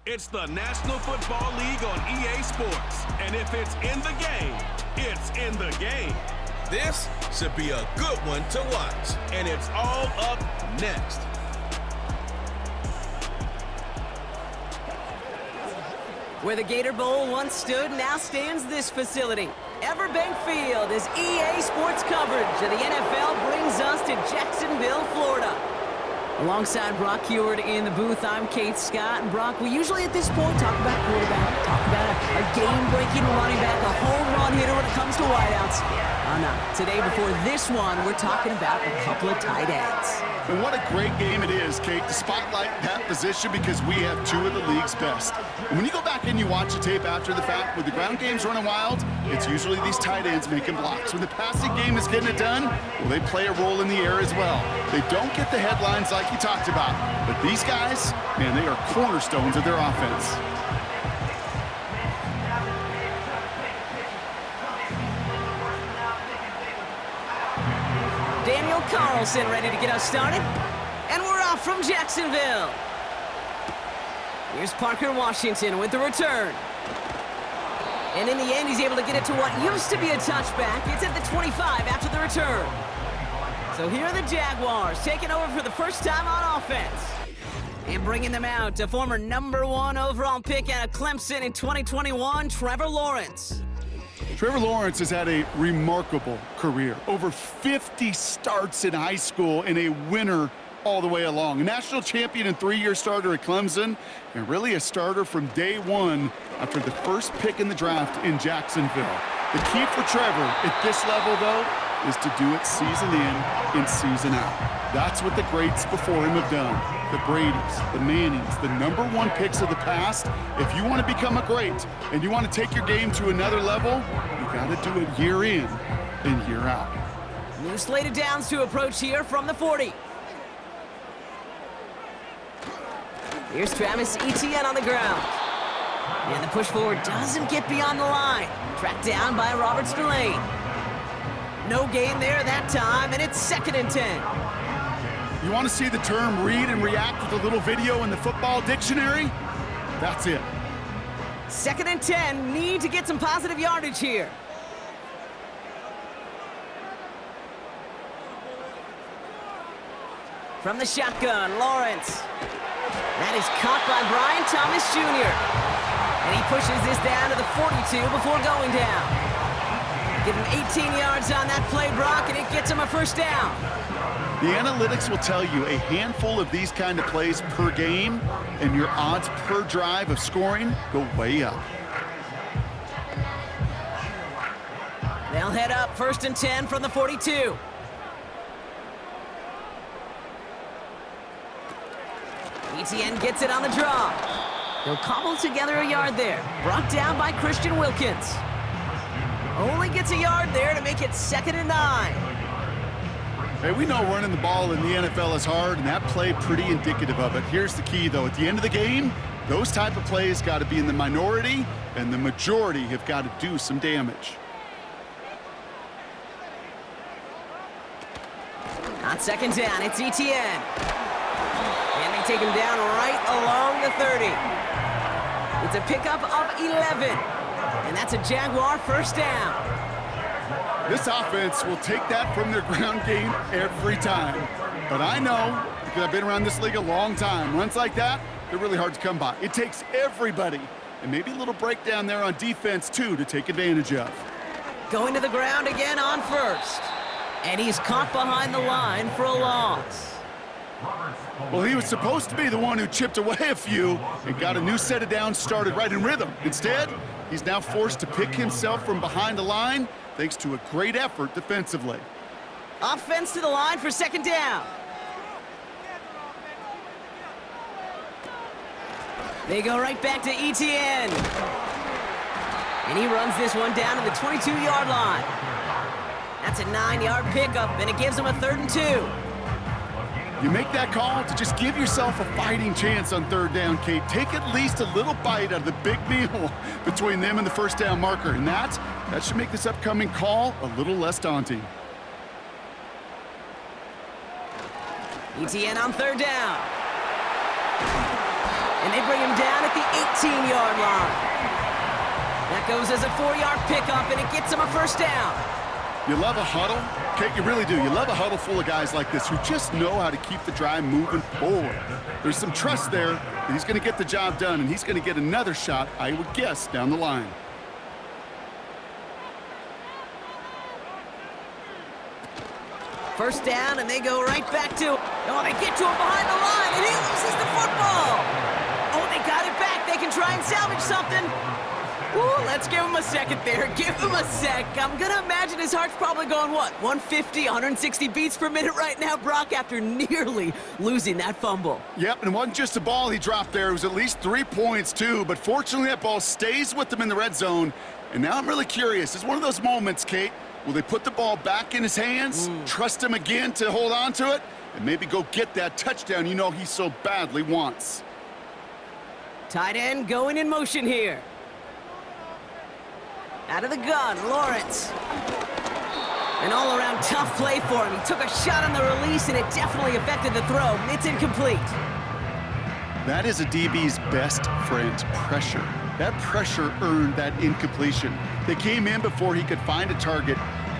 It's the National Football League on EA Sports. And if it's in the game, it's in the game. This should be a good one to watch. And it's all up next. Where the Gator Bowl once stood, now stands this facility. Everbank Field as EA Sports coverage of the NFL brings us to Jacksonville, Florida. Alongside Brock Heward in the booth, I'm Kate Scott. And Brock, we usually at this point talk about quarterback, talk about a game-breaking running back, a home run hitter when it comes to wideouts. Oh no, today before this one, we're talking about a couple of tight ends. And what a great game it is, Kate, to spotlight that position because we have two of the league's best. And when you go back and you watch the tape after the fact, when the ground game's running wild, it's usually these tight ends making blocks. When the passing game is getting it done, well, they play a role in the air as well. They don't get the headlines like you talked about, but these guys, man, they are cornerstones of their offense. Daniel Carlson ready to get us started. And we're off from Jacksonville. Here's Parker Washington with the return. And in the end, he's able to get it to what used to be a touchback. It's at the 25 after the return. So here are the Jaguars taking over for the first time on offense. And bringing them out to former #1 overall pick out of Clemson in 2021, Trevor Lawrence. Trevor Lawrence has had a remarkable career. Over 50 starts in high school and a winner all the way along. A national champion and 3-year starter at Clemson, and really a starter from day one after the first pick in the draft in Jacksonville. The key for Trevor at this level, though, is to do it season in and season out. That's what the greats before him have done. The Bradys, the Mannings, the #1 picks of the past. If you want to become a great and you want to take your game to another level, you got to do it year in and year out. New slate of downs to approach here from the 40. Here's Travis Etienne on the ground. And the push forward doesn't get beyond the line. Tracked down by Robert Spillane. No gain there that time, and it's 2nd and 10. You want to see the term read and react with a little video in the football dictionary? That's it. 2nd and 10, need to get some positive yardage here. From the shotgun, Lawrence. That is caught by Brian Thomas Jr. And he pushes this down to the 42 before going down. Give him 18 yards on that play, Brock, and it gets him a first down. The analytics will tell you a handful of these kind of plays per game, and your odds per drive of scoring go way up. They'll head up 1st and 10 from the 42. Etienne gets it on the draw. He'll cobble together a yard there. Brought down by Christian Wilkins. Only gets a yard there to make it 2nd and 9. Hey, we know running the ball in the NFL is hard, and that play pretty indicative of it. Here's the key, though. At the end of the game, those type of plays got to be in the minority, and the majority have got to do some damage. On 2nd down, it's Etienne. And they take him down right along the 30. It's a pickup of 11. And that's a Jaguar first down. This offense will take that from their ground game every time. But I know, because I've been around this league a long time, runs like that, they're really hard to come by. It takes everybody, and maybe a little breakdown there on defense, too, to take advantage of. Going to the ground again on 1st. And he's caught behind the line for a loss. Well, he was supposed to be the one who chipped away a few and got a new set of downs started right in rhythm. Instead, he's now forced to pick himself from behind the line thanks to a great effort defensively. Offense to the line for 2nd down. They go right back to Etienne. And he runs this one down to the 22-yard line. That's a 9-yard pickup, and it gives him a 3rd and 2. You make that call to just give yourself a fighting chance on 3rd down, Kate. Take at least a little bite out of the big meal between them and the first down marker, and that should make this upcoming call a little less daunting. Etienne on 3rd down. And they bring him down at the 18-yard line. That goes as a 4-yard pickup, and it gets him a first down. You love a huddle? Kate, you really do. You love a huddle full of guys like this who just know how to keep the drive moving forward. There's some trust there that he's going to get the job done, and he's going to get another shot, I would guess, down the line. First down, and they go right back to... Oh, they get to him behind the line, and he loses the football. Oh, they got it back. They can try and salvage something. Ooh, let's give him a second there. Give him a sec. I'm going to imagine his heart's probably going, what, 150, 160 beats per minute right now, Brock, after nearly losing that fumble. Yep, and it wasn't just a ball he dropped there. It was at least 3 points, too. But fortunately, that ball stays with him in the red zone. And now I'm really curious. It's one of those moments, Kate. Will they put the ball back in his hands, trust him again to hold on to it, and maybe go get that touchdown you know he so badly wants? Tight end going in motion here. Out of the gun, Lawrence. An all-around tough play for him. He took a shot on the release, and it definitely affected the throw. It's incomplete. That is a DB's best friend, pressure. That pressure earned that incompletion. They came in before he could find a target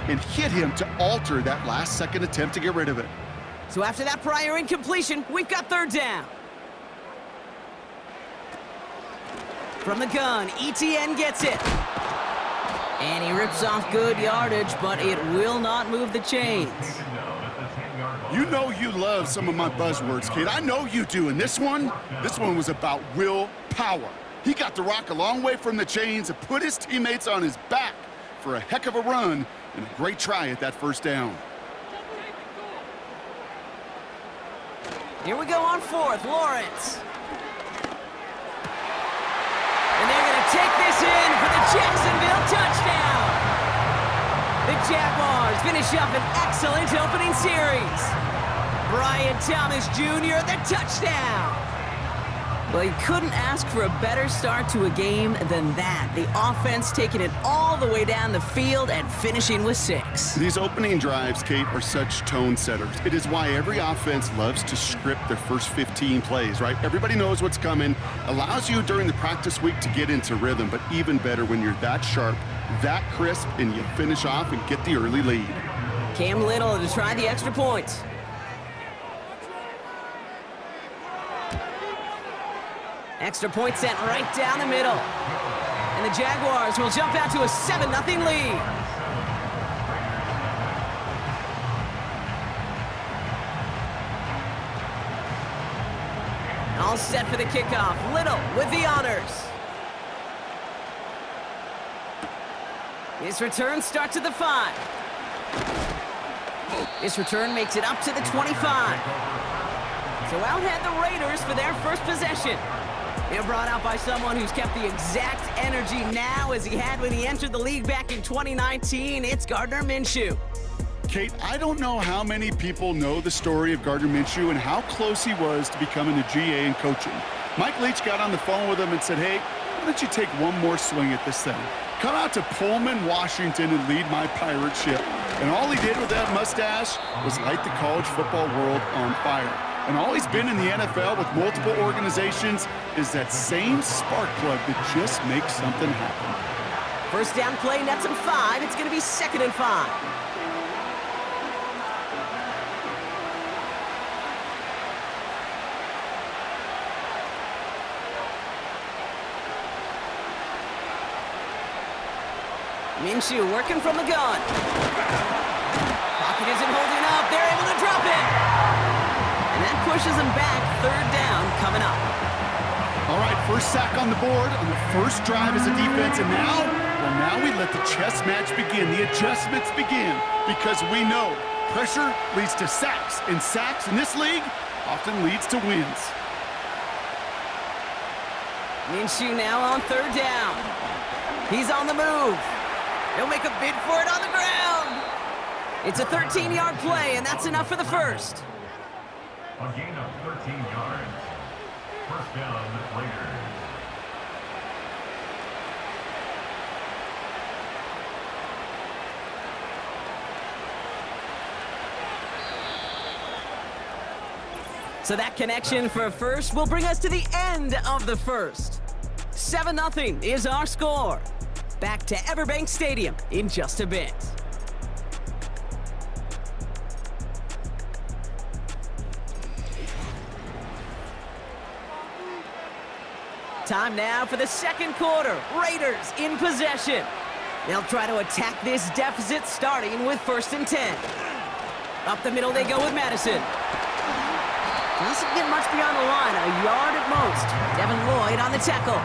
and hit him to alter that last-second attempt to get rid of it. So after that prior incompletion, we've got third down. From the gun, ETN gets it. And he rips off good yardage, but it will not move the chains. You know you love some of my buzzwords, Kate. I know you do. And this one was about willpower. He got the rock a long way from the chains and put his teammates on his back for a heck of a run and a great try at that first down. Here we go on fourth, Lawrence. And they're going to take this in for the Jacksonville touchdown. The Jaguars finish up an excellent opening series. Brian Thomas Jr., the touchdown. Well, you couldn't ask for a better start to a game than that. The offense taking it all the way down the field and finishing with 6. These opening drives, Kate, are such tone setters. It is why every offense loves to script their first 15 plays, right? Everybody knows what's coming. Allows you during the practice week to get into rhythm, but even better when you're that sharp, that crisp, and you finish off and get the early lead. Cam Little to try the extra point. Extra point sent right down the middle. And the Jaguars will jump out to a 7-0 lead. All set for the kickoff. Little with the honors. His return starts at the 5. This return makes it up to the 25. So out head the Raiders for their first possession. They're brought out by someone who's kept the exact energy now as he had when he entered the league back in 2019. It's Gardner Minshew. Kate, I don't know how many people know the story of Gardner Minshew and how close he was to becoming a GA and coaching. Mike Leach got on the phone with him and said, hey, why don't you take one more swing at this thing? Come out to Pullman, Washington, and lead my pirate ship. And all he did with that mustache was light the college football world on fire. And all he's been in the NFL with multiple organizations is that same spark plug that just makes something happen. First down play, nets him 5. It's going to be 2nd and 5. Minshew working from the gun. Pocket isn't holding up. They're able to drop it. And that pushes him back. 3rd down coming up. All right, first sack on the board on the first drive as a defense. And now we let the chess match begin. The adjustments begin because we know pressure leads to sacks. And sacks in this league often leads to wins. Minshew now on 3rd down. He's on the move. He'll make a bid for it on the ground. It's a 13-yard play, and that's enough for the first. A gain of 13 yards. First down, Raiders. So that connection for first will bring us to the end of the first. 7-0 is our score. Back to Everbank Stadium in just a bit. Time now for the second quarter. Raiders in possession. They'll try to attack this deficit starting with 1st and 10. Up the middle they go with Madison. Doesn't get much beyond the line, a yard at most. Devin Lloyd on the tackle.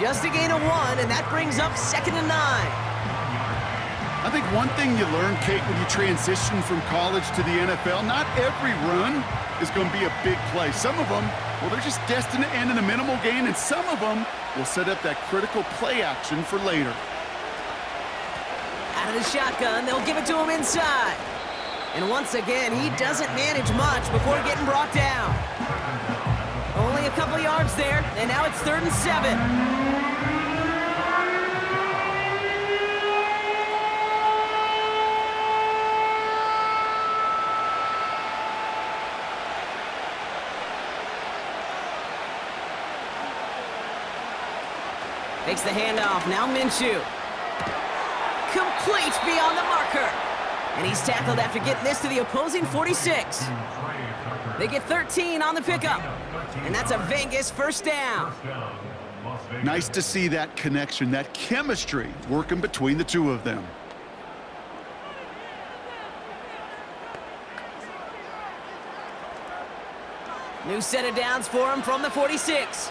Just a gain of 1, and that brings up 2nd and 9. I think one thing you learn, Kate, when you transition from college to the NFL, not every run is going to be a big play. Some of them, well, they're just destined to end in a minimal gain, and some of them will set up that critical play action for later. Out of the shotgun, they'll give it to him inside. And once again, he doesn't manage much before getting brought down. Only a couple yards there, and now it's 3rd and 7. Takes the handoff, now Minshew. Complete beyond the marker. And he's tackled after getting this to the opposing 46. They get 13 on the pickup. And that's a Vegas 1st down. Nice to see that connection, that chemistry working between the two of them. New set of downs for him from the 46.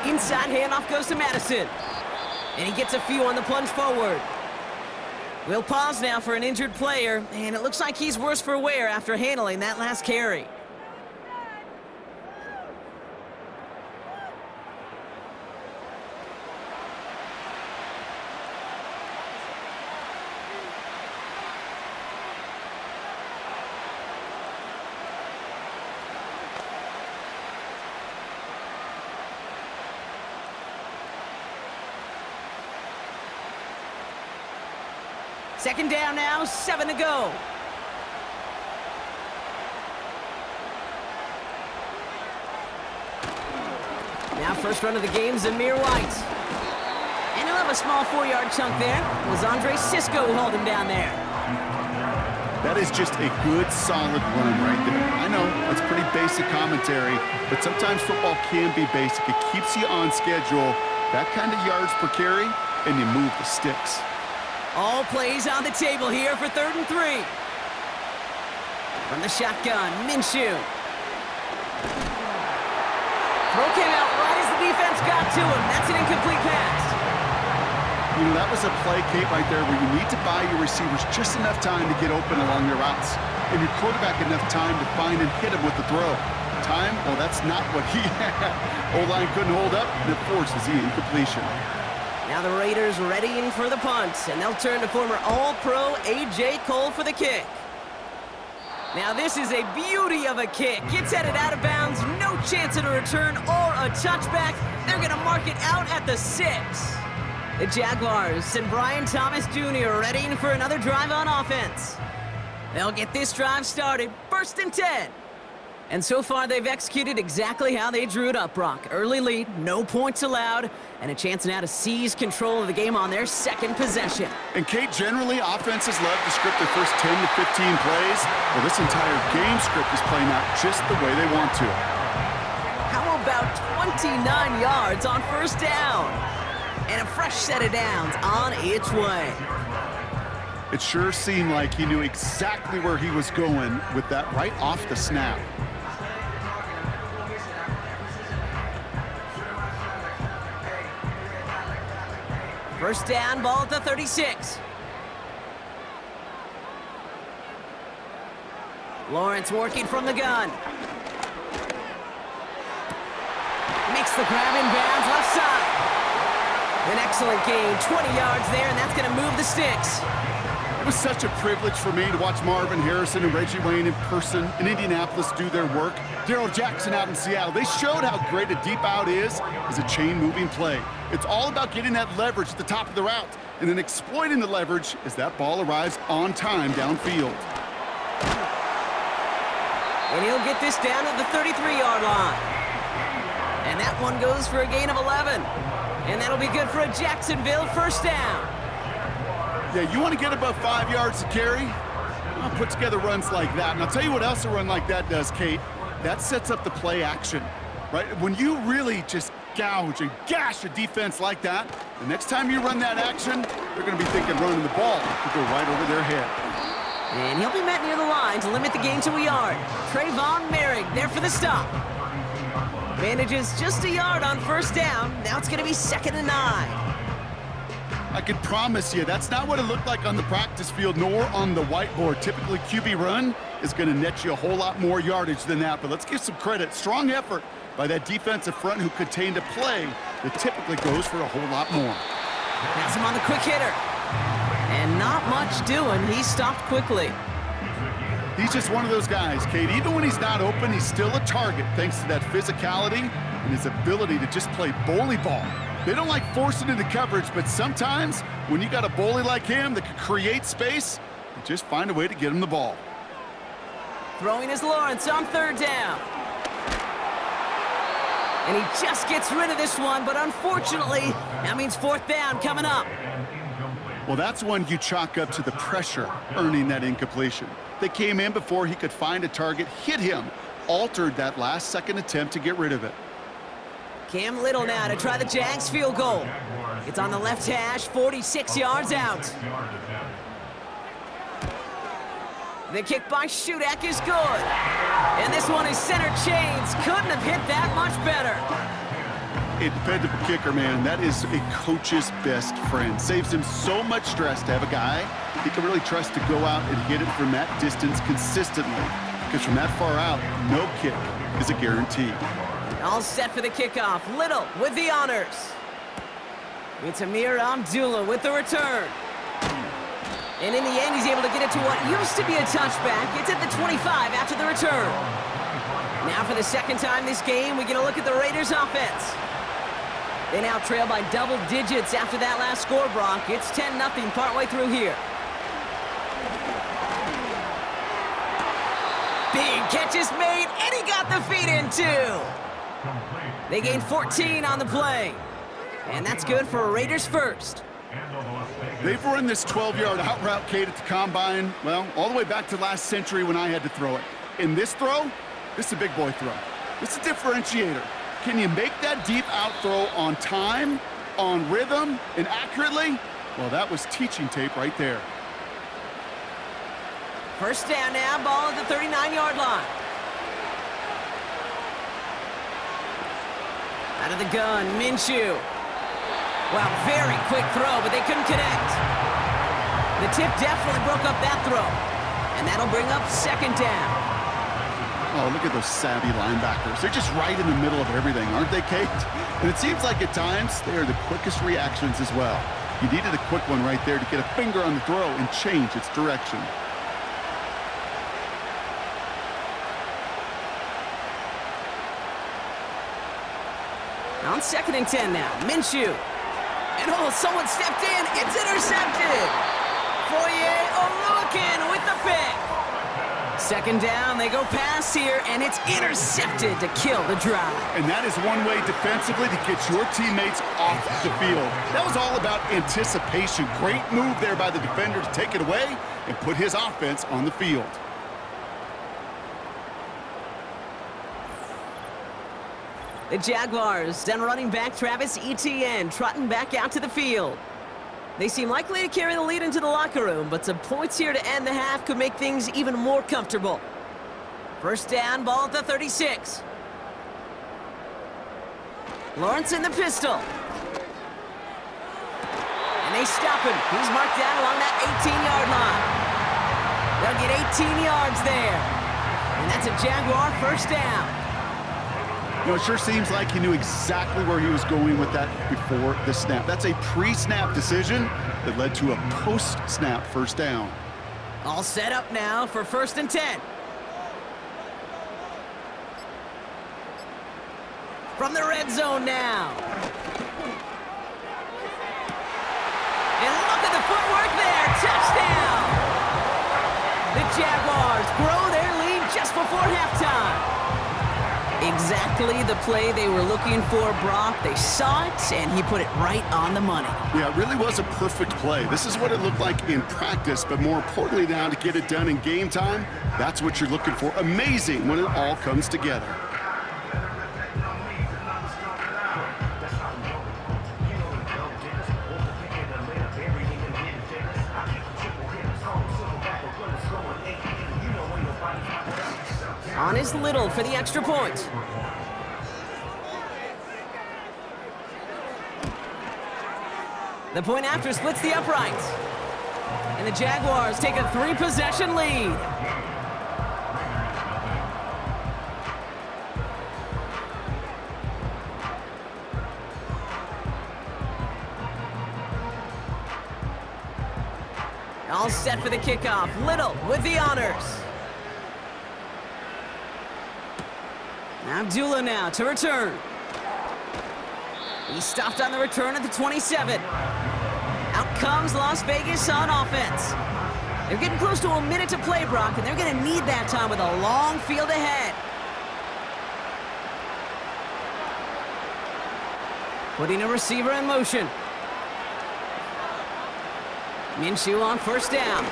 Inside handoff goes to Madison. And he gets a few on the plunge forward. We'll pause now for an injured player, and it looks like he's worse for wear after handling that last carry. Second down now, 7 to go. Now first run of the game, Zamir White. And he'll have a small 4-yard chunk there. It was Andre Sisco who hauled him down there. That is just a good, solid run right there. I know, that's pretty basic commentary, but sometimes football can be basic. It keeps you on schedule, that kind of yards per carry, and you move the sticks. All plays on the table here for 3rd and 3. From the shotgun, Minshew. Throw came out right as the defense got to him. That's an incomplete pass. You know, that was a play, Kate, right there where you need to buy your receivers just enough time to get open along their routes. And your quarterback enough time to find and hit him with the throw. Time, well, that's not what he had. O-line couldn't hold up, and it forces the incompletion. Now the Raiders readying for the punt, and they'll turn to former All-Pro A.J. Cole for the kick. Now this is a beauty of a kick. It's headed out of bounds, no chance at a return or a touchback. They're going to mark it out at the 6. The Jaguars and Brian Thomas Jr. readying for another drive on offense. They'll get this drive started, 1st and 10. And so far, they've executed exactly how they drew it up, Brock. Early lead, no points allowed, and a chance now to seize control of the game on their 2nd possession. And Kate, generally, offenses love to script their first 10 to 15 plays. Well, this entire game script is playing out just the way they want to. How about 29 yards on 1st down? And a fresh set of downs on its way. It sure seemed like he knew exactly where he was going with that right off the snap. First down, ball at the 36. Lawrence working from the gun. Makes the grab in bounds, left side. An excellent gain, 20 yards there, and that's going to move the sticks. It was such a privilege for me to watch Marvin Harrison and Reggie Wayne in person in Indianapolis do their work. Darrell Jackson out in Seattle. They showed how great a deep out is as a chain-moving play. It's all about getting that leverage at the top of the route and then exploiting the leverage as that ball arrives on time downfield. And he'll get this down at the 33-yard line. And that one goes for a gain of 11. And that'll be good for a Jacksonville first down. Yeah, you want to get above 5 yards to carry? Well, put together runs like that. And I'll tell you what else a run like that does, Kate. That sets up the play action, right? When you really just gouge and gash a defense like that, the next time you run that action, they're going to be thinking running the ball could go right over their head. And he'll be met near the line to limit the gain to a yard. Trayvon Merrick there for the stop. Manages just a yard on first down. Now it's going to be 2nd and 9. I can promise you that's not what it looked like on the practice field nor on the whiteboard. Typically, QB run is going to net you a whole lot more yardage than that. But let's give some credit. Strong effort by that defensive front who contained a play that typically goes for a whole lot more. Has him on the quick hitter. And not much doing. He stopped quickly. He's just one of those guys, Kate. Even when he's not open, he's still a target thanks to that physicality and his ability to just play bully ball. They don't like forcing into coverage, but sometimes when you got a bully like him that can create space, you just find a way to get him the ball. Throwing is Lawrence on 3rd down. And he just gets rid of this one, but unfortunately, that means 4th down coming up. Well, that's one you chalk up to the pressure earning that incompletion. They came in before he could find a target, hit him, altered that last-second attempt to get rid of it. Cam Little now to try the Jags field goal. It's on the left hash, 46 yards out. The kick by Shudak is good. And this one is center chains. Couldn't have hit that much better. A dependable kicker, man. That is a coach's best friend. Saves him so much stress to have a guy he can really trust to go out and hit it from that distance consistently. Because from that far out, no kick is a guarantee. All set for the kickoff. Little with the honors. It's Amir Abdullah with the return. And in the end, he's able to get it to what used to be a touchback. It's at the 25 after the return. Now for the second time this game, we get a look at the Raiders offense. They now trail by double digits after that last score, Brock. It's 10-0 partway through here. Big catch is made, and he got the feet in too. They gain 14 on the play. And that's good for a Raiders first. They've run this 12-yard out route, Kate, at the combine, well, all the way back to last century when I had to throw it. In this throw, this is a big boy throw. This is a differentiator. Can you make that deep out throw on time, on rhythm, and accurately? Well, that was teaching tape right there. First down now, ball at the 39-yard line. Out of the gun, Minshew. Wow, very quick throw, but they couldn't connect. The tip definitely broke up that throw. And that'll bring up 2nd down. Oh, look at those savvy linebackers. They're just right in the middle of everything, aren't they, Kate? And it seems like at times they are the quickest reactions as well. You needed a quick one right there to get a finger on the throw and change its direction. On 2nd and 10 now, Minshew. And oh, someone stepped in. It's intercepted. Foye Oluokun with the pick. 2nd down, they go pass here, and it's intercepted to kill the drive. And that is one way defensively to get your teammates off the field. That was all about anticipation. Great move there by the defender to take it away and put his offense on the field. The Jaguars, then running back Travis Etienne, trotting back out to the field. They seem likely to carry the lead into the locker room, but some points here to end the half could make things even more comfortable. First down, ball at the 36. Lawrence in the pistol. And they stop him. He's marked down along that 18-yard line. They'll get 18 yards there. And that's a Jaguar first down. You know, it sure seems like he knew exactly where he was going with that before the snap. That's a pre-snap decision that led to a post-snap first down. All set up now for 1st and 10. From the red zone now. footwork there. Touchdown! The Jaguars grow their lead just before halftime. Exactly the play they were looking for, Brock. They saw it, and he put it right on the money. Yeah, it really was a perfect play. This is what it looked like in practice, but more importantly now to get it done in game time, that's what you're looking for. Amazing when it all comes together. On is Little for the extra point. The point after splits the uprights. And the Jaguars take a 3-possession lead. All set for the kickoff. Little with the honors. Abdullah now to return. He stopped on the return at the 27. Out comes Las Vegas on offense. They're getting close to a minute to play, Brock, and they're going to need that time with a long field ahead. Putting a receiver in motion. Minshew on first down.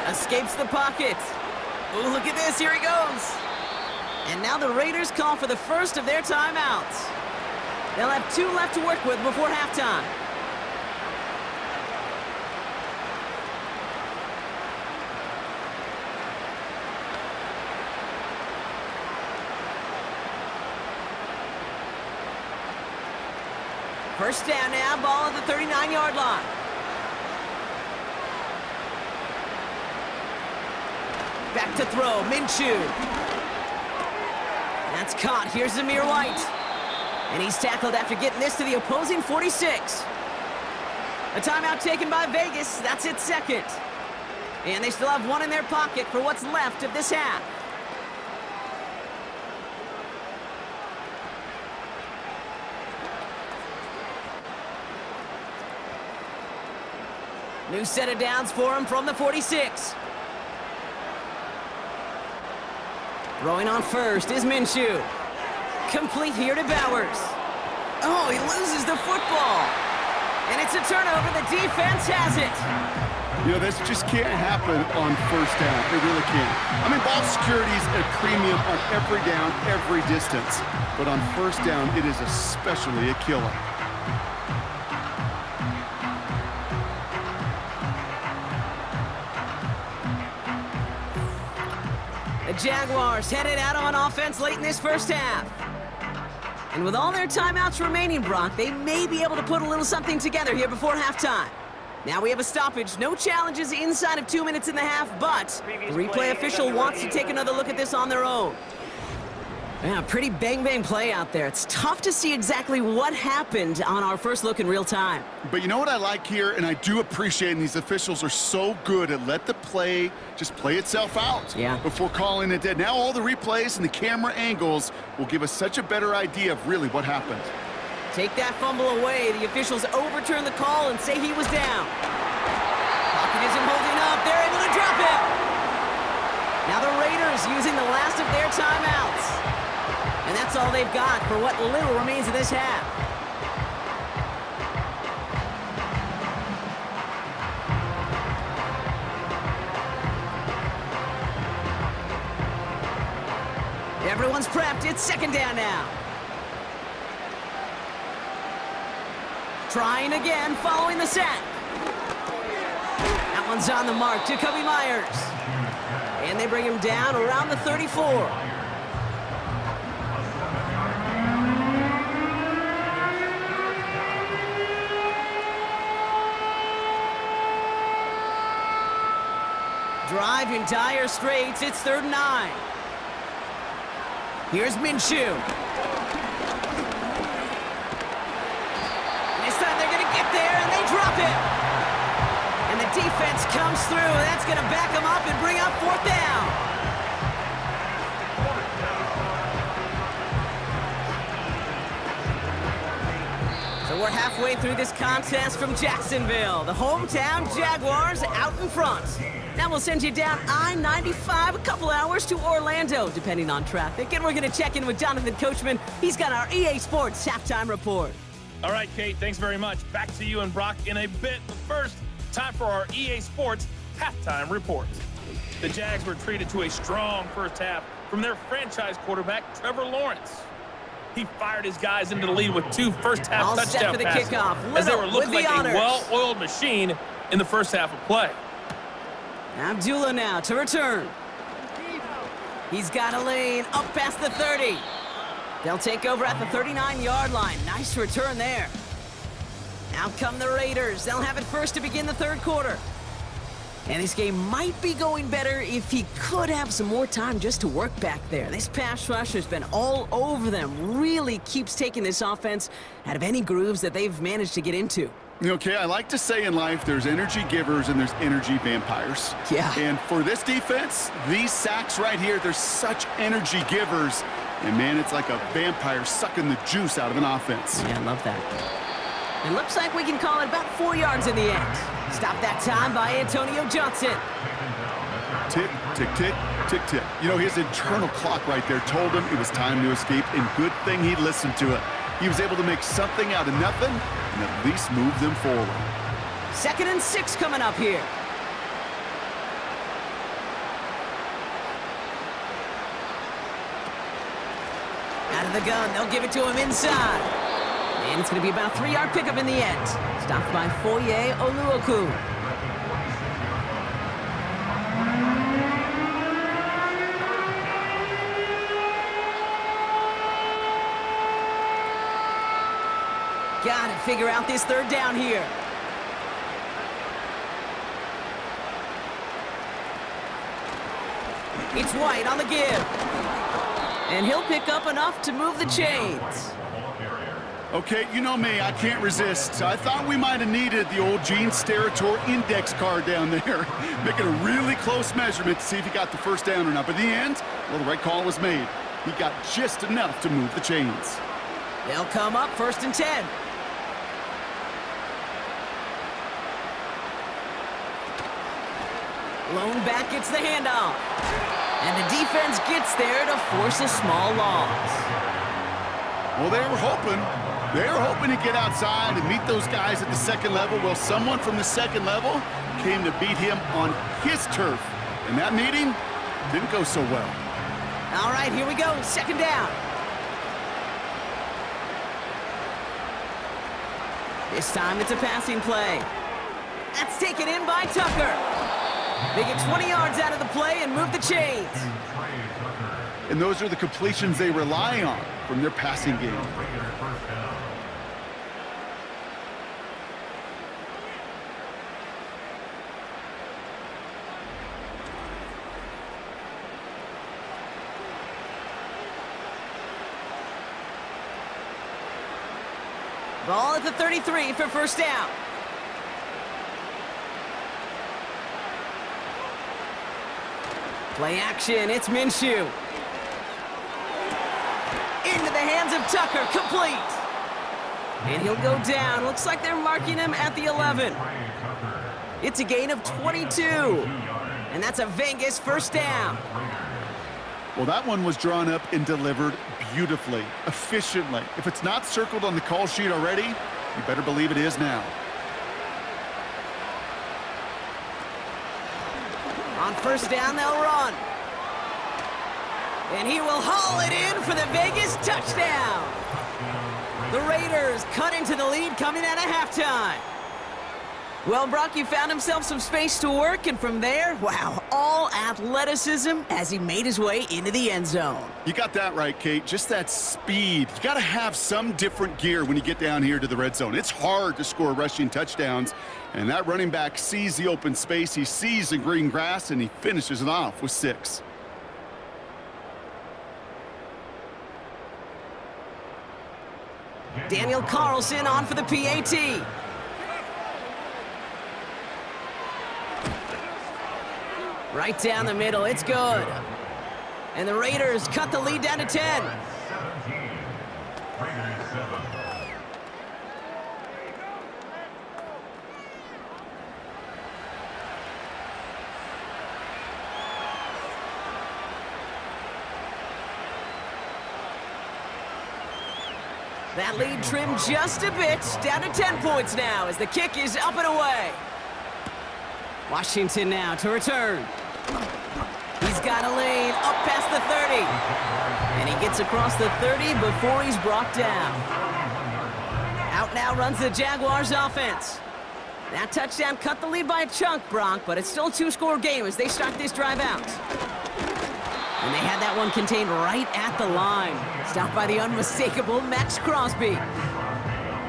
Escapes the pocket. Oh, look at this. Here he goes. And now the Raiders call for the first of their timeouts. They'll have 2 left to work with before halftime. First down now, ball at the 39-yard line. Back to throw, Minshew. That's caught. Here's Zamir White. And he's tackled after getting this to the opposing 46. A timeout taken by Vegas. That's its second. And they still have 1 in their pocket for what's left of this half. New set of downs for him from the 46. Throwing on first is Minshew. Complete here to Bowers. Oh, he loses the football. And it's a turnover. The defense has it. You know, this just can't happen on first down. It really can't. I mean, ball security is a premium on every down, every distance. But on first down, it is especially a killer. The Jaguars headed out on offense late in this first half. And with all their timeouts remaining, Brock, they may be able to put a little something together here before halftime. Now we have a stoppage. No challenges inside of 2 minutes in the half, but the replay official wants to take another look at this on their own. Yeah, pretty bang-bang play out there. It's tough to see exactly what happened on our first look in real time. But you know what I like here, and I do appreciate, and these officials are so good at let the play just play itself out before calling it dead. Now all the replays and the camera angles will give us such a better idea of really what happened. Take that fumble away. The officials overturn the call and say he was down. Pocket isn't holding up. They're able to drop it. Now the Raiders using the last of their timeouts. And that's all they've got for what little remains of this half. Everyone's prepped. It's second down now. Trying again, following the sack. That one's on the mark. Jacoby Myers. And they bring him down around the 34. Drive in dire straits. It's 3rd and 9. Here's Minshew. This time they're going to get there, and they drop it. And the defense comes through. That's going to back them up and bring up 4th down. So we're halfway through this contest from Jacksonville. The hometown Jaguars out in front. Now we'll send you down I-95 a couple hours to Orlando, depending on traffic. And we're going to check in with Jonathan Coachman. He's got our EA Sports halftime report. All right, Kate, thanks very much. Back to you and Brock in a bit. But first, time for our EA Sports halftime report. The Jags were treated to a strong first half from their franchise quarterback, Trevor Lawrence. He fired his guys into the lead with 2 first-half All set touchdown for the passes kickoff. as they Little were looking with like the honors. a well-oiled machine in the first half of play. Abdullah now to return. He's got a lane up past the 30. They'll take over at the 39-yard line. Nice return there. Out come the Raiders. They'll have it first to begin the third quarter. And this game might be going better if he could have some more time just to work back there. This pass rush has been all over them. Really keeps taking this offense out of any grooves that they've managed to get into. Okay, I like to say in life there's energy givers and there's energy vampires. Yeah. And for this defense, these sacks right here, they're such energy givers. And man, it's like a vampire sucking the juice out of an offense. Yeah, I love that. It looks like we can call it about 4 yards in the end. Stop that time by Antonio Johnson. Tick, tick, tick, tick, tick. You know, his internal clock right there told him it was time to escape, and good thing he listened to it. He was able to make something out of nothing and at least move them forward. 2nd and 6 coming up here. Out of the gun, they'll give it to him inside. And it's going to be about a 3-yard pickup in the end. Stopped by Foye Oluokun. Got to figure out this third down here. It's White on the give. And he'll pick up enough to move the chains. Okay, you know me, I can't resist. I thought we might have needed the old Gene Steratore index card down there, making a really close measurement to see if he got the first down or not. But in the end, well, the right call was made. He got just enough to move the chains. They'll come up 1st and 10. Lone back gets the handoff. And the defense gets there to force a small loss. Well, they were hoping to get outside and meet those guys at the second level. Well, someone from the second level came to beat him on his turf. And that meeting didn't go so well. All right, here we go. 2nd down. This time it's a passing play. That's taken in by Tucker. They get 20 yards out of the play and move the chains. And those are the completions they rely on from their passing game. Ball at the 33 for first down. Play action, it's Minshew. Into the hands of Tucker, complete. And he'll go down. Looks like they're marking him at the 11. It's a gain of 22. And that's a Vegas first down. Well, that one was drawn up and delivered beautifully, efficiently. If it's not circled on the call sheet already, you better believe it is now. On first down, they'll run. And he will haul it in for the Vegas touchdown. The Raiders cut into the lead coming out of halftime. Well, Brock, you found himself some space to work, and from there, wow, all athleticism as he made his way into the end zone. You got that right, Kate. Just that speed. You got to have some different gear when you get down here to the red zone. It's hard to score rushing touchdowns, and that running back sees the open space, he sees the green grass, and he finishes it off with 6. Daniel Carlson on for the PAT. Right down the middle, it's good. And the Raiders cut the lead down to 10. That lead trimmed just a bit, down to 10 points now as the kick is up and away. Washington now to return. He's got a lane up past the 30. And he gets across the 30 before he's brought down. Out now runs the Jaguars offense. That touchdown cut the lead by a chunk, Brock, but it's still a two-score game as they start this drive out. And they had that one contained right at the line. Stopped by the unmistakable Max Crosby.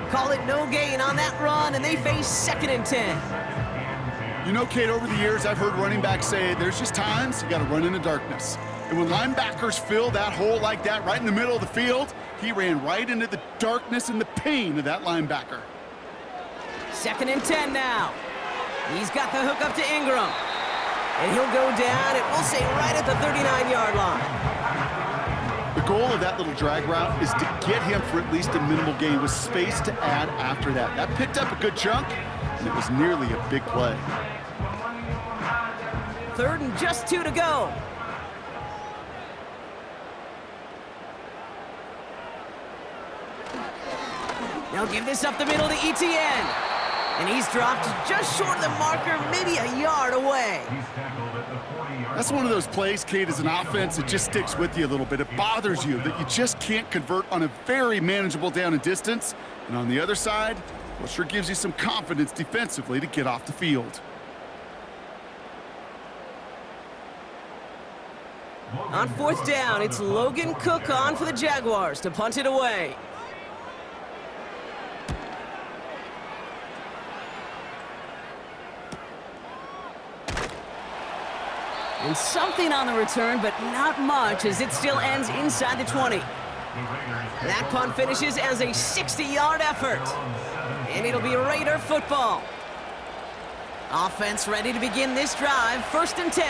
Call it no gain on that run, and they face 2nd and 10. You know, Kate, over the years, I've heard running backs say there's just times you got to run in the darkness. And when linebackers fill that hole like that right in the middle of the field, he ran right into the darkness and the pain of that linebacker. 2nd and 10 now. He's got the hook up to Ingram. And he'll go down, and we'll say right at the 39-yard line. The goal of that little drag route is to get him for at least a minimal gain with space to add after that. That picked up a good chunk, and it was nearly a big play. 3rd and just 2 to go. They'll give this up the middle to Etienne. And he's dropped just short of the marker, maybe a yard away. That's one of those plays, Kate, as an offense, it just sticks with you a little bit. It bothers you that you just can't convert on a very manageable down and distance. And on the other side, well, sure gives you some confidence defensively to get off the field. On 4th down, it's Logan Cook on for the Jaguars to punt it away. And something on the return, but not much, as it still ends inside the 20. That punt finishes as a 60-yard effort. And it'll be Raider football. Offense ready to begin this drive, 1st and 10.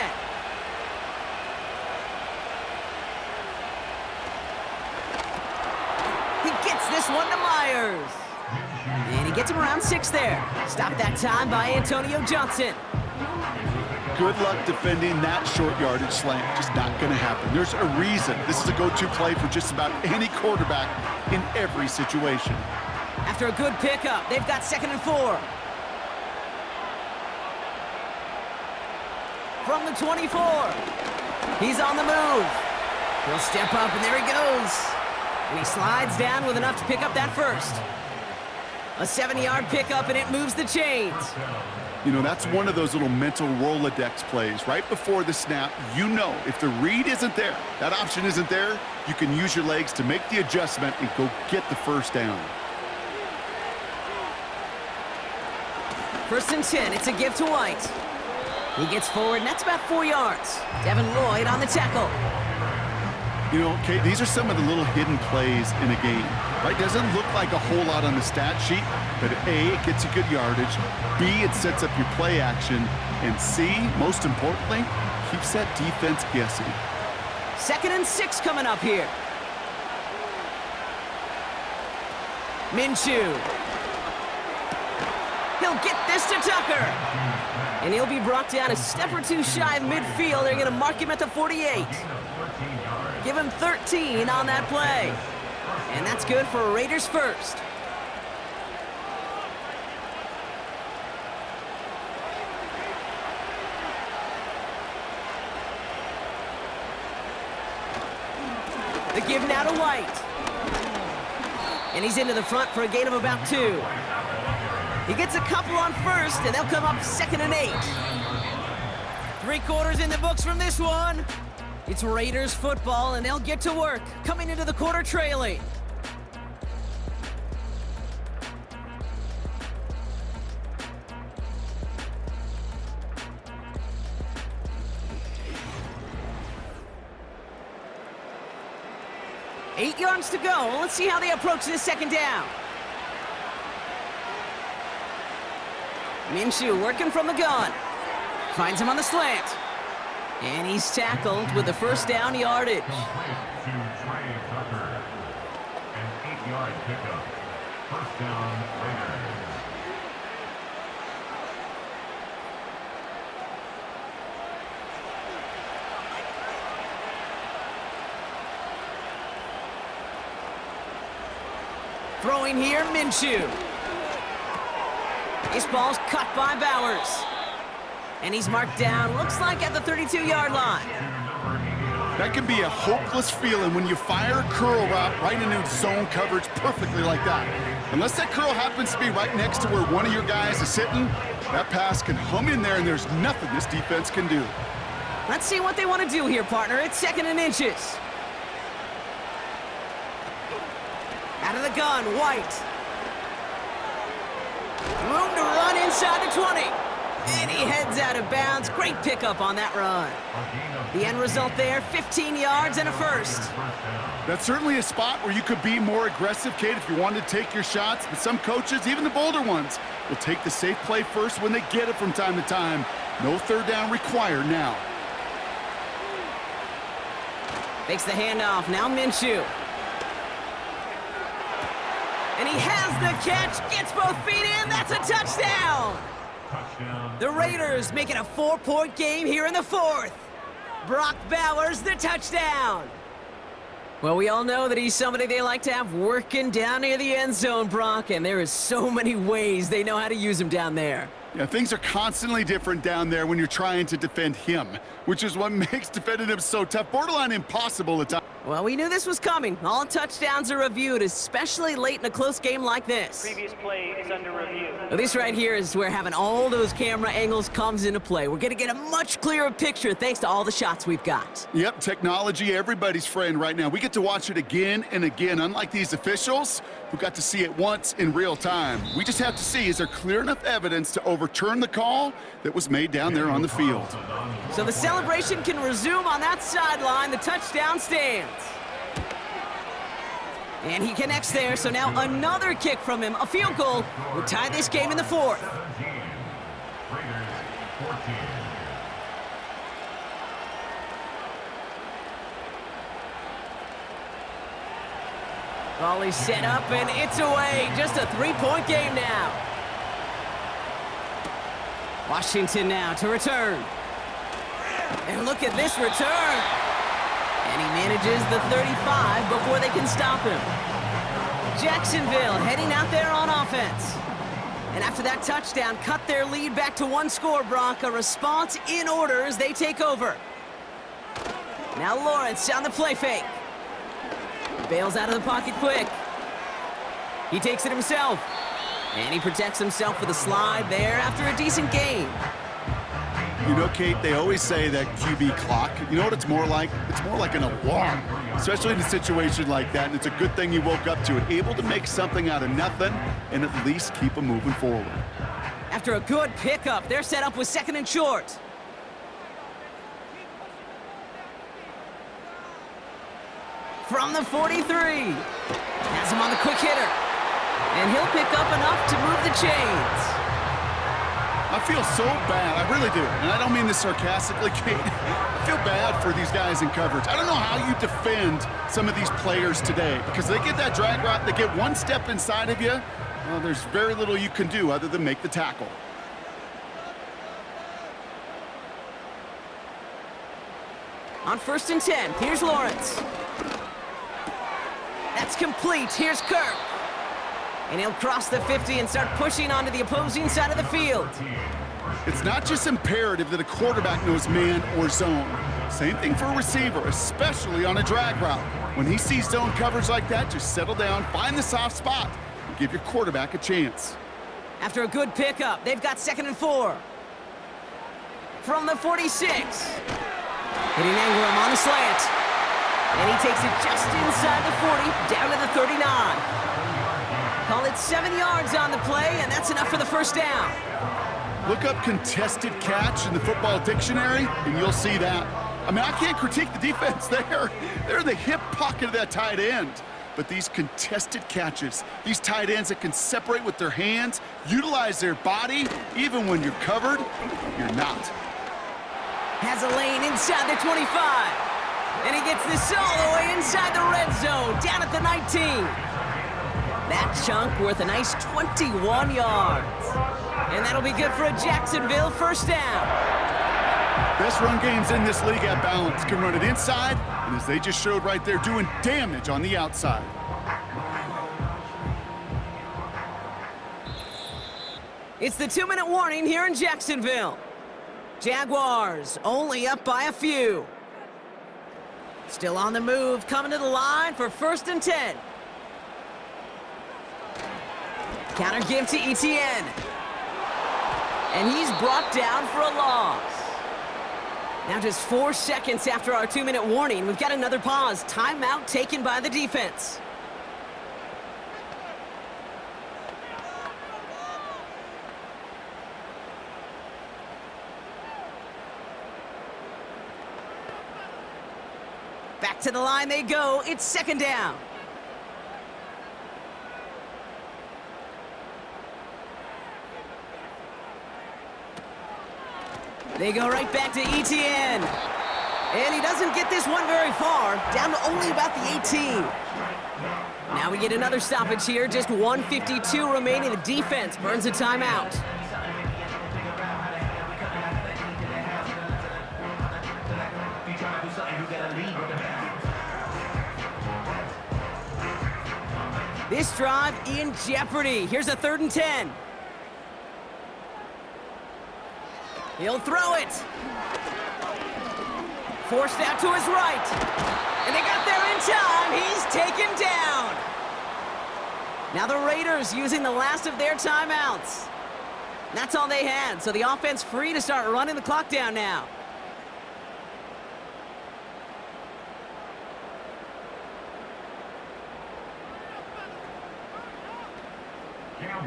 He gets this one to Myers. And he gets him around 6 there. Stopped that time by Antonio Johnson. Good luck defending that short yardage slant. Just not going to happen. There's a reason. This is a go-to play for just about any quarterback in every situation. After a good pickup, they've got 2nd and 4. From the 24. He's on the move. He'll step up, and there he goes. And he slides down with enough to pick up that first. A 7-yard pickup, and it moves the chains. You know, that's one of those little mental Rolodex plays. Right before the snap, you know if the read isn't there, that option isn't there, you can use your legs to make the adjustment and go get the first down. 1st and 10, it's a give to White. He gets forward, and that's about 4 yards. Devin Lloyd on the tackle. You know, Kate, these are some of the little hidden plays in a game, right? Doesn't look like a whole lot on the stat sheet, but A, it gets you good yardage, B, it sets up your play action, and C, most importantly, keeps that defense guessing. 2nd and 6 coming up here. Minshew. He'll get this to Tucker. And he'll be brought down a step or two shy of midfield. They're going to mark him at the 48. Give him 13 on that play. And that's good for Raiders first. The give now to White. And he's into the front for a gain of about 2. He gets a couple on 1st, and they'll come up 2nd and 8. 3 quarters in the books from this one. It's Raiders football, and they'll get to work, coming into the quarter trailing. Eight yards to go. Let's see how they approach this 2nd down. Minshew working from the gun. Finds him on the slant. And he's tackled with the 1st down yardage. An 8-yard pickup. 1st down, Raiders. Throwing here, Minshew. This ball's cut by Bowers. And he's marked down, looks like at the 32-yard line. That can be a hopeless feeling when you fire a curl route right into zone coverage perfectly like that. Unless that curl happens to be right next to where one of your guys is sitting, that pass can hum in there and there's nothing this defense can do. Let's see what they want to do here, partner. It's 2nd and inches. Out of the gun, White. Room to run inside the 20. And he heads out of bounds. Great pickup on that run. The end result there, 15 yards and a first. That's certainly a spot where you could be more aggressive, Kate, if you wanted to take your shots. But some coaches, even the bolder ones, will take the safe play first when they get it from time to time. No third down required now. Makes the handoff. Now Minshew. And he has the catch. Gets both feet in. That's a touchdown. The Raiders make it a 4-point game here in the 4th. Brock Bowers, the touchdown. Well, we all know that he's somebody they like to have working down near the end zone, Brock, and there is so many ways they know how to use him down there. Yeah, things are constantly different down there when you're trying to defend him, which is what makes defending him so tough, borderline impossible at times. Well, we knew this was coming. All touchdowns are reviewed, especially late in a close game like this. Previous play is under review. Well, this right here is where having all those camera angles comes into play. We're going to get a much clearer picture thanks to all the shots we've got. Yep, technology, everybody's friend right now. We get to watch it again and again, unlike these officials who got to see it once in real time. We just have to see, is there clear enough evidence to overturn the call that was made down there on the field? So the celebration can resume on that sideline. The touchdown stands. And he connects there, so now another kick from him. A field goal will tie this game in the 4th. Raiders 14. Ball is set up, and it's away. Just a 3-point game now. Washington now to return. And look at this return. And he manages the 35 before they can stop him. Jacksonville heading out there on offense. And after that touchdown, cut their lead back to 1 score, Brock. A response in order as they take over. Now Lawrence on the play fake. Bails out of the pocket quick. He takes it himself. And he protects himself with a slide there after a decent game. You know, Kate, they always say that QB clock, you know what it's more like? It's more like an alarm, especially in a situation like that. And it's a good thing you woke up to it, able to make something out of nothing and at least keep them moving forward. After a good pickup, they're set up with 2nd and short. From the 43. Has him on the quick hitter. And he'll pick up enough to move the chains. I feel so bad, I really do, and I don't mean this sarcastically, Kate. I feel bad for these guys in coverage. I don't know how you defend some of these players today, because they get that drag route, they get one step inside of you, well, there's very little you can do other than make the tackle. On 1st and 10, here's Lawrence. That's complete, here's Kirk. And he'll cross the 50 and start pushing onto the opposing side of the field. It's not just imperative that a quarterback knows man or zone. Same thing for a receiver, especially on a drag route. When he sees zone coverage like that, just settle down, find the soft spot, and give your quarterback a chance. After a good pickup, they've got 2nd and 4. From the 46. Hitting Ingram on the slant. And he takes it just inside the 40, down to the 39. Call it 7 yards on the play, and that's enough for the first down. Look up contested catch in the football dictionary, and you'll see that. I mean, I can't critique the defense there. They're in the hip pocket of that tight end. But these contested catches, these tight ends that can separate with their hands, utilize their body, even when you're covered, you're not. Has a lane inside the 25. And he gets this all the way inside the red zone, down at the 19. That chunk worth a nice 21 yards. And that'll be good for a Jacksonville first down. Best run games in this league at balance. Can run it inside, and as they just showed right there, doing damage on the outside. It's the 2-minute warning here in Jacksonville. Jaguars only up by a few. Still on the move, coming to the line for 1st and 10. Counter give to Etienne. And he's brought down for a loss. Now just 4 seconds after our 2-minute warning, we've got another pause. Timeout taken by the defense. Back to the line they go. It's 2nd down. They go right back to Etienne. And he doesn't get this one very far, down to only about the 18. Now we get another stoppage here, just 1:52 remaining. The defense burns a timeout. This drive in jeopardy. Here's a 3rd and 10. He'll throw it. Forced out to his right. And they got there in time. He's taken down. Now the Raiders using the last of their timeouts. That's all they had, so the offense free to start running the clock down now.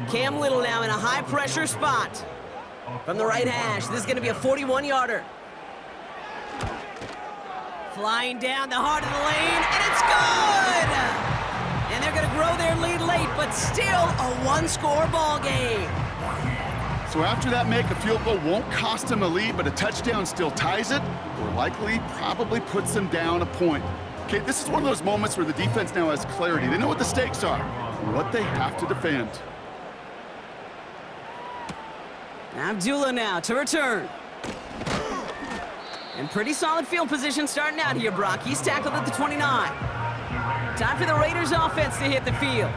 Cam Little now in a high-pressure spot. From the right hash, this is going to be a 41-yarder. Flying down the heart of the lane, and it's good! And they're going to grow their lead late, but still a 1-score ball game. So after that make, a field goal won't cost them a lead, but a touchdown still ties it, or likely probably puts them down a point. Okay, this is one of those moments where the defense now has clarity. They know what the stakes are, what they have to defend. Abdullah now to return. And pretty solid field position starting out here, Brock. He's tackled at the 29. Time for the Raiders offense to hit the field.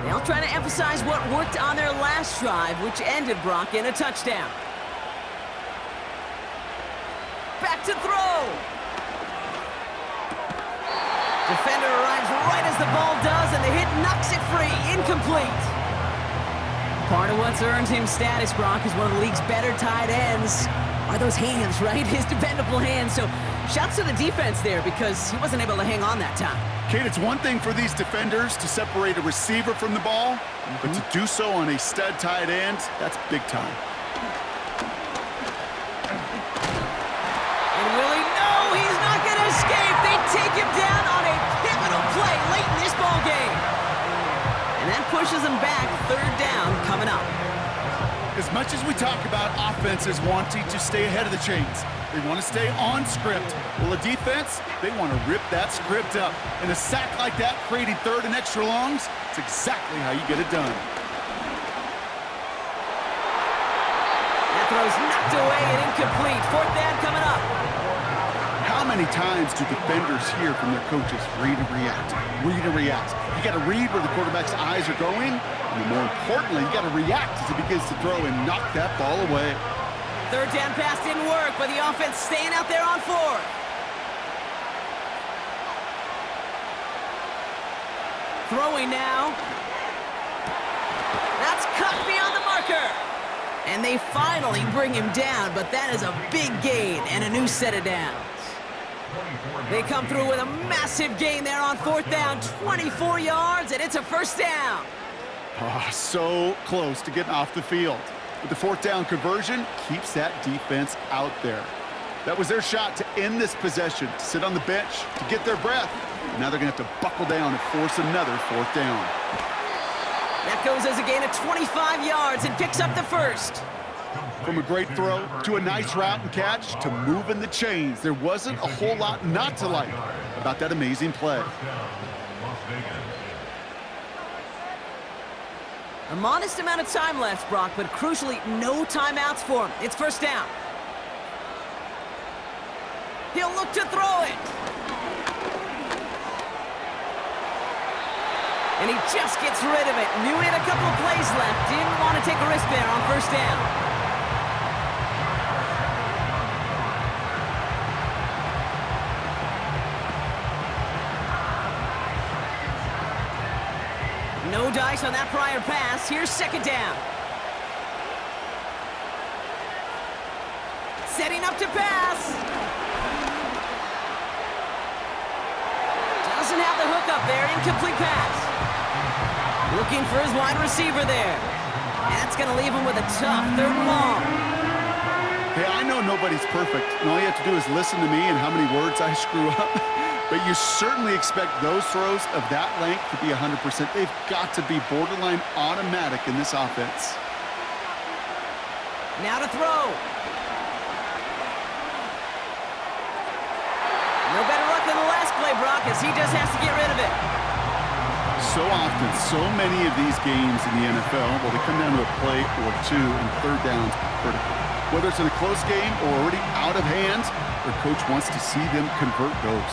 They'll try to emphasize what worked on their last drive, which ended, Brock, in a touchdown. Back to throw. Defender arrives right as the ball does, and the hit knocks it free. Incomplete. Part of what's earned him status, Brock, is one of the league's better tight ends. Are those hands, right? His dependable hands. So shouts to the defense there because he wasn't able to hang on that time. Kate, it's one thing for these defenders to separate a receiver from the ball, but to do so on a stud tight end, that's big time. And Willie, no, he's not going to escape. They take him down on a pivotal play late in this ball game. And that pushes them back. 3rd down coming up. As much as we talk about offenses wanting to stay ahead of the chains, they want to stay on script. Well, the defense, they want to rip that script up. And a sack like that, creating 3rd and extra longs, it's exactly how you get it done. That throw's knocked away and incomplete. 4th down coming up. How many times do defenders hear from their coaches, read and react, read and react? You got to read where the quarterback's eyes are going, and more importantly, you got to react as he begins to throw and knock that ball away. 3rd down pass didn't work, but the offense staying out there on 4th. Throwing now. That's cut beyond the marker. And they finally bring him down, but that is a big gain and a new set of downs. They come through with a massive gain there on 4th down, 24 yards, and it's a 1st down. Oh, so close to getting off the field. But the 4th down conversion keeps that defense out there. That was their shot to end this possession, to sit on the bench, to get their breath. And now they're going to have to buckle down and force another 4th down. That goes as a gain of 25 yards and picks up the 1st. From a great throw to a nice route and catch to moving the chains, there wasn't a whole lot not to like about that amazing play. A modest amount of time left, Brock, but crucially, no timeouts for him. It's 1st down. He'll look to throw it. And he just gets rid of it. Knew he had a couple of plays left. Didn't want to take a risk there on first down. No dice on that prior pass. Here's second down. Setting up to pass. Doesn't have the hook up there. Incomplete pass. Looking for his wide receiver there. And that's going to leave him with a tough 3rd and long. Hey, I know nobody's perfect, and all you have to do is listen to me and how many words I screw up. But you certainly expect those throws of that length to be 100%. They've got to be borderline automatic in this offense. Now to throw. No better luck than the last play, Brock, as he just has to get rid of it. So often, so many of these games in the NFL, well, they come down to a play or two, and 3rd downs are critical. Whether it's in a close game or already out of hand, their coach wants to see them convert those.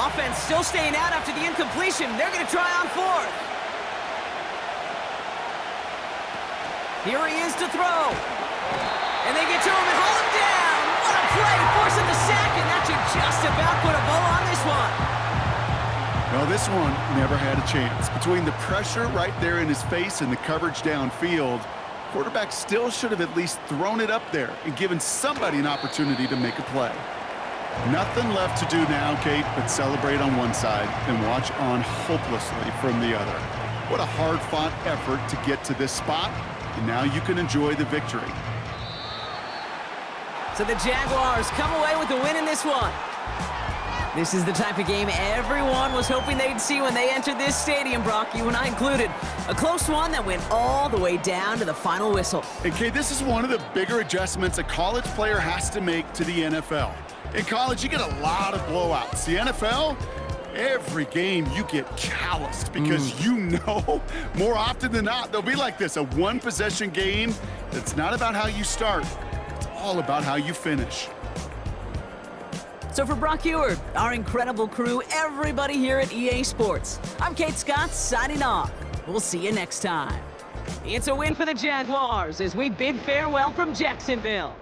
Offense still staying out after the incompletion. They're going to try on 4th. Here he is to throw. And they get to him and haul him down. What a play, forcing the sack, and that should just about put a bow on this one. No, this one never had a chance. Between the pressure right there in his face and the coverage downfield, quarterback still should have at least thrown it up there and given somebody an opportunity to make a play. Nothing left to do now, Kate, but celebrate on one side and watch on hopelessly from the other. What a hard-fought effort to get to this spot, and now you can enjoy the victory. So the Jaguars come away with the win in this one. This is the type of game everyone was hoping they'd see when they entered this stadium, Brock, you and I included. A close one that went all the way down to the final whistle. And Kate, this is one of the bigger adjustments a college player has to make to the NFL. In college, you get a lot of blowouts. The NFL, every game you get calloused because you know more often than not they'll be like this, a one-possession game. It's not about how you start. It's all about how you finish. So for Brock Ewart, our incredible crew, everybody here at EA Sports, I'm Kate Scott signing off. We'll see you next time. It's a win for the Jaguars as we bid farewell from Jacksonville.